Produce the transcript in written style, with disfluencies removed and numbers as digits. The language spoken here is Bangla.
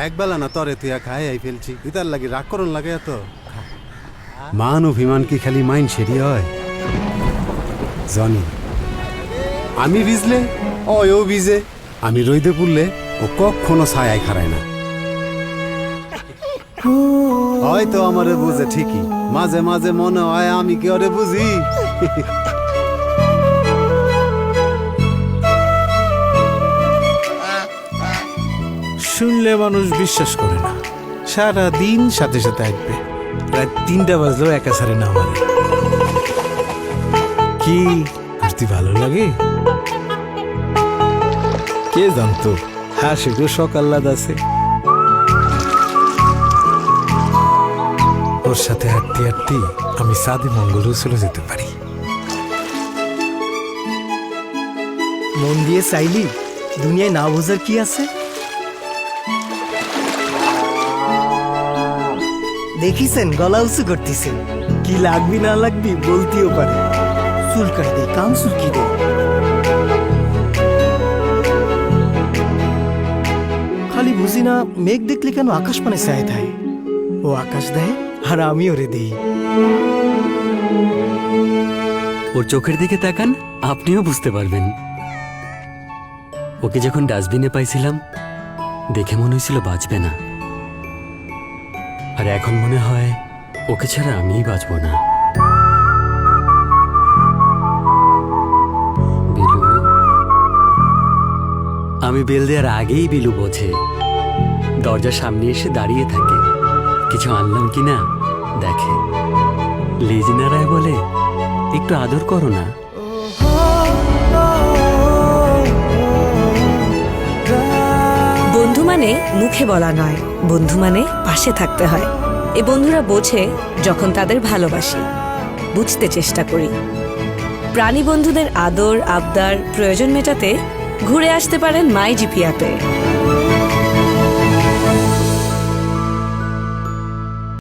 একবেলা না তরে তুই খাই আই ফেলছি তুই তার লাগে রাগ করন লাগে এত মান অভিমান কি খালি মাইন সেরি হয় জানি আমি ভিজলে ও ভিজে আমি রইদে পুড়লে ও কখনো ছায়ায় খারায় না হয়তো আমারে বুঝে ঠিকই মাঝে মাঝে মনে হয় আমি কি ওরে বুঝি শুনলে মানুষ বিশ্বাস করে না সারা দিন সাথে সাথে আসবে প্রায় 3টা বাজলেও একা সারে না আমারে কি ঘুরতে ভালো লাগে কে জানতো হাসি গো সকাল লাদ আছে ওর সাথে হাঁটতে হাঁটতে আমি সাদে মঙ্গলেও চলে যেতে পারি মন দিয়ে চাইলি দুনিয়ায় না বোঝার কি আছে দেখিছেন গলা উঁচু করতেছে কি লাগবি না লাগবি বলতেও পারে চুলকাই দে কান চুলকি দে খালি বুঝি না মেঘ দেখলে কেন আকাশ পানে চায় থাকে ও আকাশ দেয় আর আমি ওরে দিই ওর চোখের দিকে তাকান আপনিও বুঝতে পারবেন ওকে যখন ডাস্টবিনে পাইছিলাম দেখে মনে হয়েছিল বাঁচবে না আর এখন মনে হয় ওকে ছাড়া আমিই বাঁচব না বিলু আমি বেল দেওয়ার আগেই বিলু বোঝে দরজার সামনে এসে দাঁড়িয়ে থাকে কিছু আনলাম কিনা দেখে লেজ নাড়ায় বলে একটু আদর করো না বন্ধু মানে মুখে বলা নয় বন্ধু মানে পাশে থাকতে হয় এ বন্ধুরা বোঝে যখন তাদের ভালোবাসি বুঝতে চেষ্টা করি প্রাণী বন্ধুদের আদর আবদার প্রয়োজন মেটাতে ঘুরে আসতে পারেন মাই জিপি অ্যাপে